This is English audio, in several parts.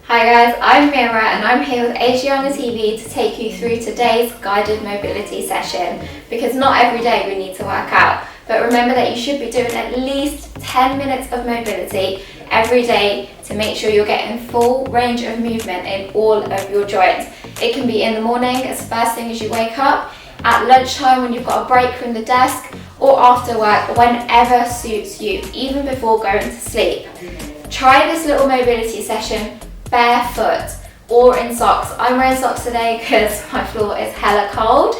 Hi guys, I'm Meera and I'm here with ASIANA TV to take you through today's guided mobility session, because not every day we need to work out, but remember that you should be doing at least 10 minutes of mobility every day to make sure you're getting full range of movement in all of your joints. It can be in the morning as first thing as you wake up, at lunchtime when you've got a break from the desk, or after work, or whenever suits you, even before going to sleep. Try this little mobility session barefoot or in socks. I'm wearing socks today because my floor is hella cold,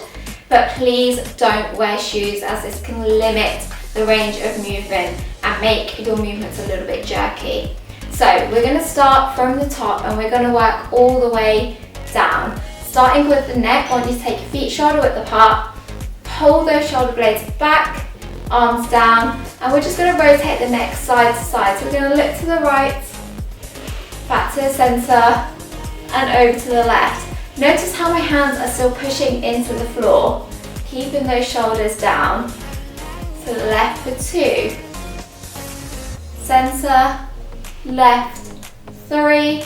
but please don't wear shoes as this can limit the range of movement and make your movements a little bit jerky. So we're going to start from the top and we're going to work all the way down. Starting with the neck, I want you to take your feet shoulder width apart, pull those shoulder blades back, arms down, and we're just going to rotate the neck side to side. So we're going to look to the right, back to the centre, and over to the left. Notice how my hands are still pushing into the floor, keeping those shoulders down. To the left for 2, centre, left, 3,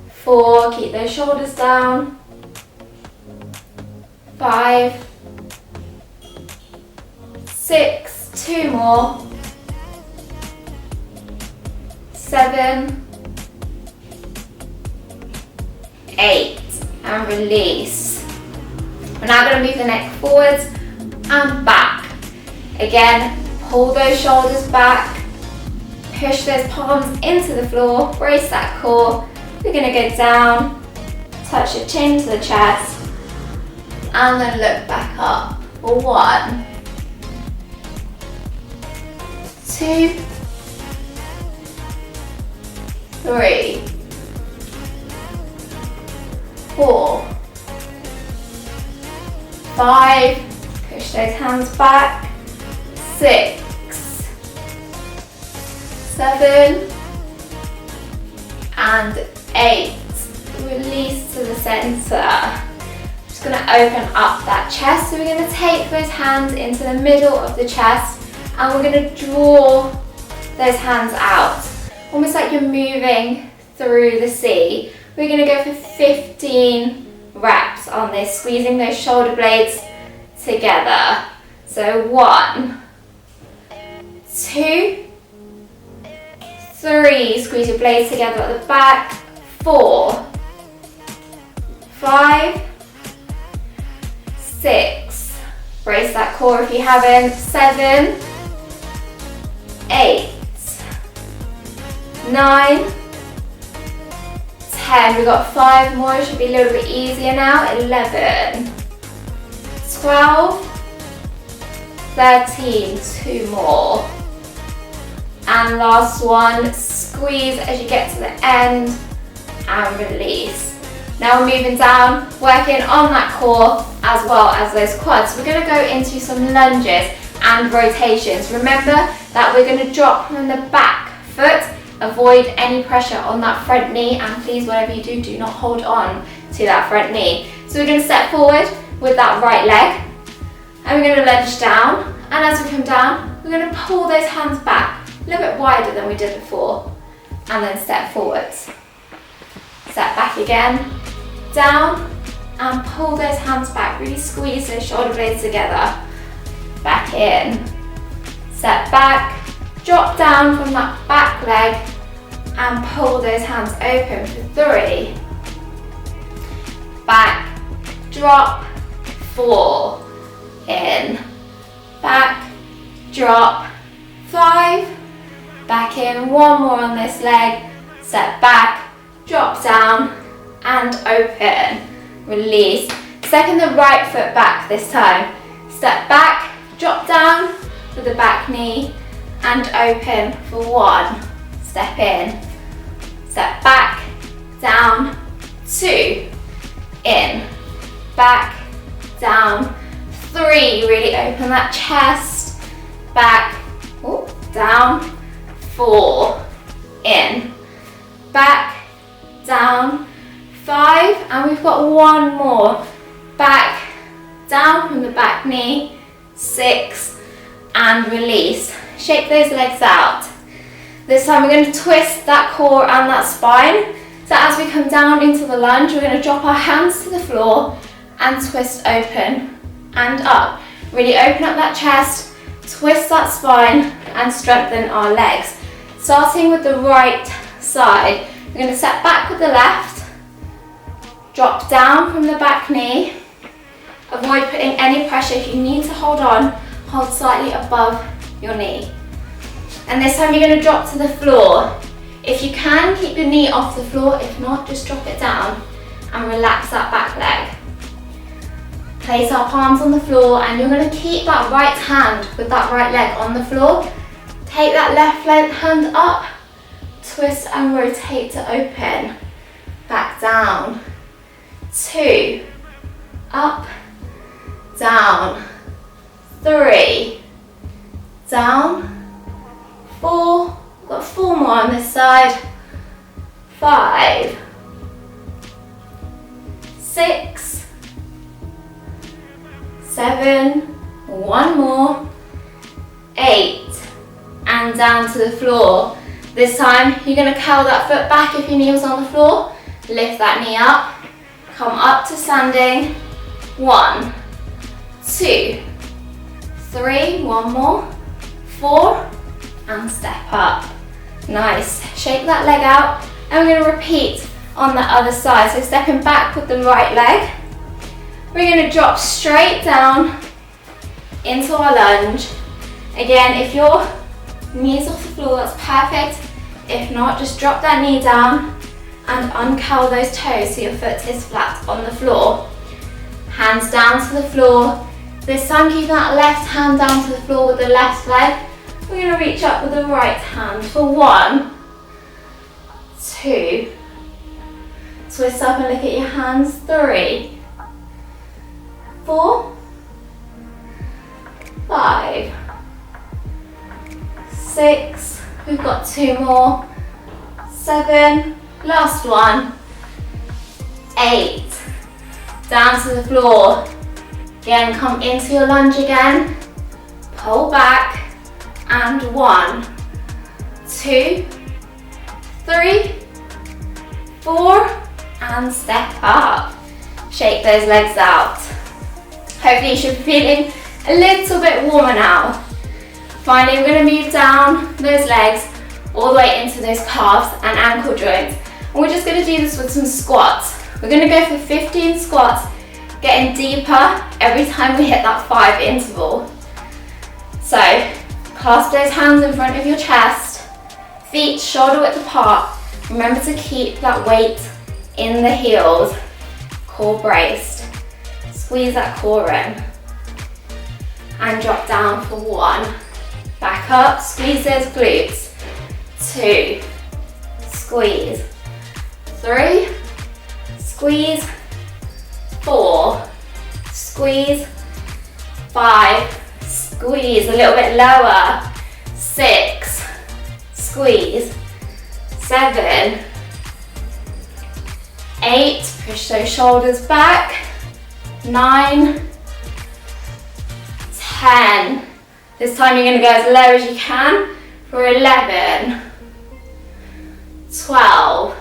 4, keep those shoulders down, 5, 6, 2 more, 7, 8, and release. We're now going to move the neck forwards and back. Again, pull those shoulders back, push those palms into the floor, brace that core. We're going to go down, touch your chin to the chest, and then look back up for 1, 2, 3, 4, 5, push those hands back, 6, 7, and 8. Release to the centre. Just going to open up that chest. So we're going to take those hands into the middle of the chest and we're going to draw those hands out, almost like you're moving through the sea. We're going to go for 15 reps on this, squeezing those shoulder blades together. So 1, 2, 3, squeeze your blades together at the back, 4, 5, 6, brace that core if you haven't, 7, 8, 9, 10, we've got 5 more, it should be a little bit easier now, 11, 12, 13, 2 more, and last one, squeeze as you get to the end and release. Now we're moving down, working on that core as well as those quads. We're going to go into some lunges and rotations. Remember that we're going to drop from the back foot. Avoid any pressure on that front knee, and please, whatever you do, do not hold on to that front knee. So we're going to step forward with that right leg, and we're going to lunge down, and as we come down, we're going to pull those hands back, a little bit wider than we did before, and then step forwards. Step back again, down, and pull those hands back, really squeeze those shoulder blades together, back in, step back, drop down from that back leg and pull those hands open for 3, back, drop, 4, in, back, drop, 5, back in, 1 more on this leg, step back, drop down and open, release. Second the right foot back this time, step back, drop down with the back knee, and open for 1, step in, step back, down, 2, in, back, down, 3, really open that chest, back, down, 4, in, back, down, 5, and we've got 1 more, back, down from the back knee, 6, and release. Shake those legs out. This time we're going to twist that core and that spine. So as we come down into the lunge, we're going to drop our hands to the floor and twist open and up. Really open up that chest, twist that spine and strengthen our legs. Starting with the right side, we're going to step back with the left, drop down from the back knee. Avoid putting any pressure. If you need to hold on, hold slightly above your knee. And this time you're going to drop to the floor. If you can, keep your knee off the floor. If not, just drop it down and relax that back leg. Place our palms on the floor and you're going to keep that right hand with that right leg on the floor. Take that left hand up, twist and rotate to open. Back down. 2, up, down, 3, down, 4, we've got 4 more on this side, 5, 6, 7, 1 more, 8, and down to the floor. This time you're going to curl that foot back if your knee was on the floor, lift that knee up, come up to standing, 1, 2, 3, 1 more, 4, and step up. Nice. Shake that leg out and we're going to repeat on the other side. So stepping back with the right leg. We're going to drop straight down into our lunge. Again, if your knee's off the floor, that's perfect. If not, just drop that knee down and uncurl those toes so your foot is flat on the floor. Hands down to the floor. This time keep that left hand down to the floor with the left leg. We're going to reach up with the right hand for 1, 2, twist up and look at your hands, 3, 4, 5, 6, we've got 2 more, 7, last one, 8, down to the floor. Again, come into your lunge again, pull back, and 1, 2, 3, 4, and step up. Shake those legs out. Hopefully you should be feeling a little bit warmer now. Finally, we're going to move down those legs all the way into those calves and ankle joints. And we're just going to do this with some squats. We're going to go for 15 squats, getting deeper every time we hit that 5 interval. So, clasp those hands in front of your chest, feet shoulder width apart. Remember to keep that weight in the heels, core braced. Squeeze that core in. And drop down for 1. Back up, squeeze those glutes. 2, squeeze. 3, squeeze. 4, squeeze. 5, squeeze, a little bit lower, 6, squeeze, 7, 8, push those shoulders back, 9, 10, this time you're going to go as low as you can for 11, 12,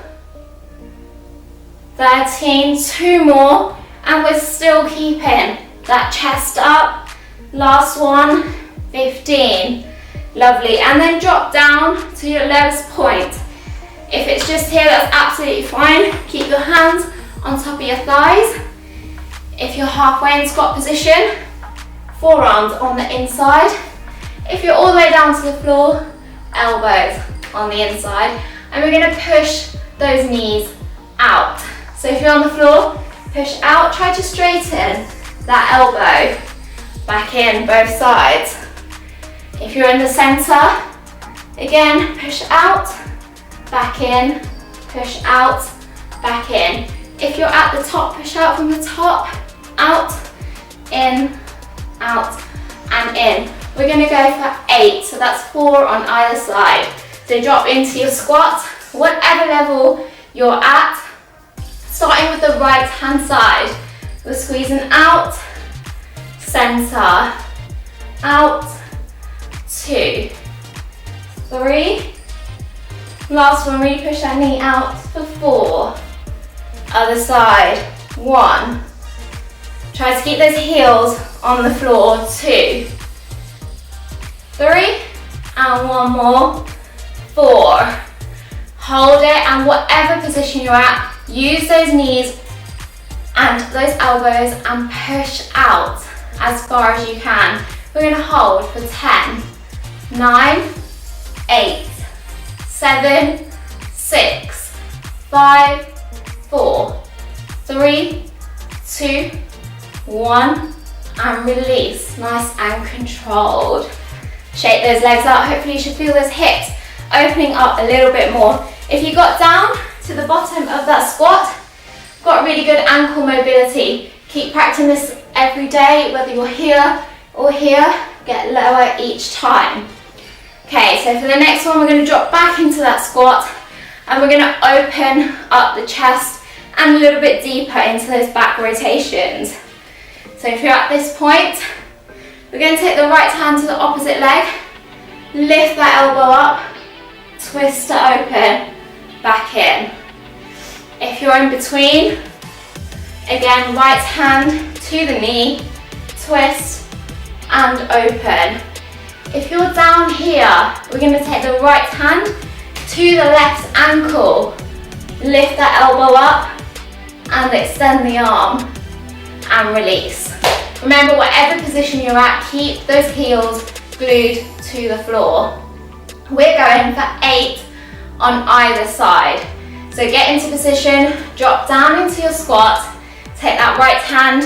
13, 2 more, and we're still keeping that chest up. Last one, 15. Lovely. And then drop down to your lowest point. If it's just here, that's absolutely fine. Keep your hands on top of your thighs. If you're halfway in squat position, forearms on the inside. If you're all the way down to the floor, elbows on the inside. And we're going to push those knees out. So if you're on the floor, push out. Try to straighten that elbow. Back in, both sides. If you're in the center, again, push out, back in, push out, back in. If you're at the top, push out from the top, out, in, out, and in. We're going to go for 8, so that's 4 on either side. So drop into your squat, whatever level you're at, starting with the right hand side. We're squeezing out, center, out, 2, 3, Last one, really push that knee out for 4. Other side, 1. Try to keep those heels on the floor, 2. 3, and 1 more, 4. Hold it, and whatever position you're at, use those knees and those elbows and push out as far as you can. We're going to hold for 10, 9, 8, 7, 6, 5, 4, 3, 2, 1, and release. Nice and controlled. Shake those legs out. Hopefully you should feel those hips opening up a little bit more. If you got down to the bottom of that squat, got really good ankle mobility. Keep practicing this every day, whether you're here or here, get lower each time. Okay, so for the next one, we're going to drop back into that squat and we're going to open up the chest and a little bit deeper into those back rotations. So if you're at this point, we're going to take the right hand to the opposite leg, lift that elbow up, twist to open, back in. If you're in between, again, right hand to the knee, twist and open. If you're down here, we're going to take the right hand to the left ankle, lift that elbow up and extend the arm and release. Remember, whatever position you're at, keep those heels glued to the floor. We're going for 8 on either side. So get into position, drop down into your squat, take that right hand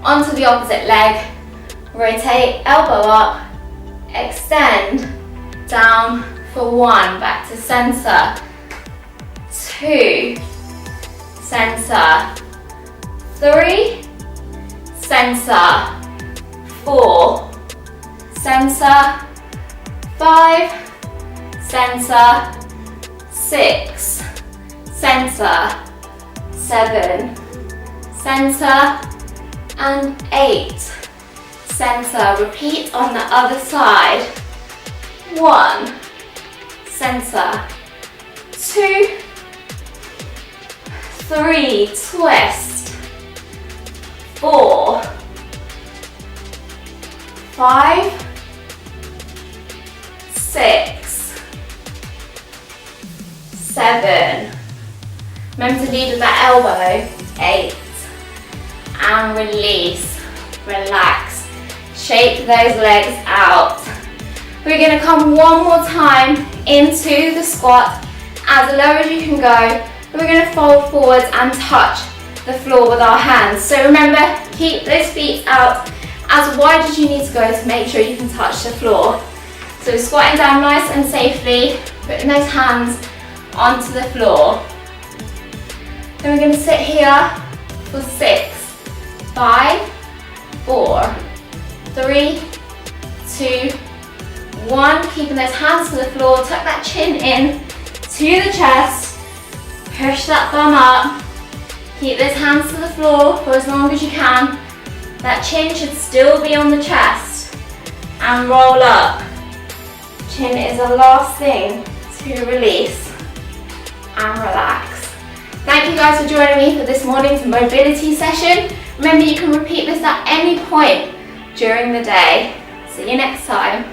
onto the opposite leg, rotate, elbow up, extend, down for 1, back to center, 2, center, 3, center, 4, center, 5, center, 6, center, 7, center, and 8, center. Repeat on the other side. 1, center, 2, 3, twist, 4, 5, 6, 7. Remember to lead with that elbow. 8. And release. Relax. Shake those legs out. We're going to come one more time into the squat as low as you can go. We're going to fold forwards and touch the floor with our hands. So remember, keep those feet out as wide as you need to go to make sure you can touch the floor. So squatting down nice and safely, putting those hands onto the floor. Then we're going to sit here for 6, 5, 4, 3, 2, 1. Keeping those hands to the floor, tuck that chin in to the chest, push that thumb up, keep those hands to the floor for as long as you can. That chin should still be on the chest, and roll up. Chin is the last thing to release and relax. Thank you guys for joining me for this morning's mobility session. Remember, you can repeat this at any point during the day. See you next time.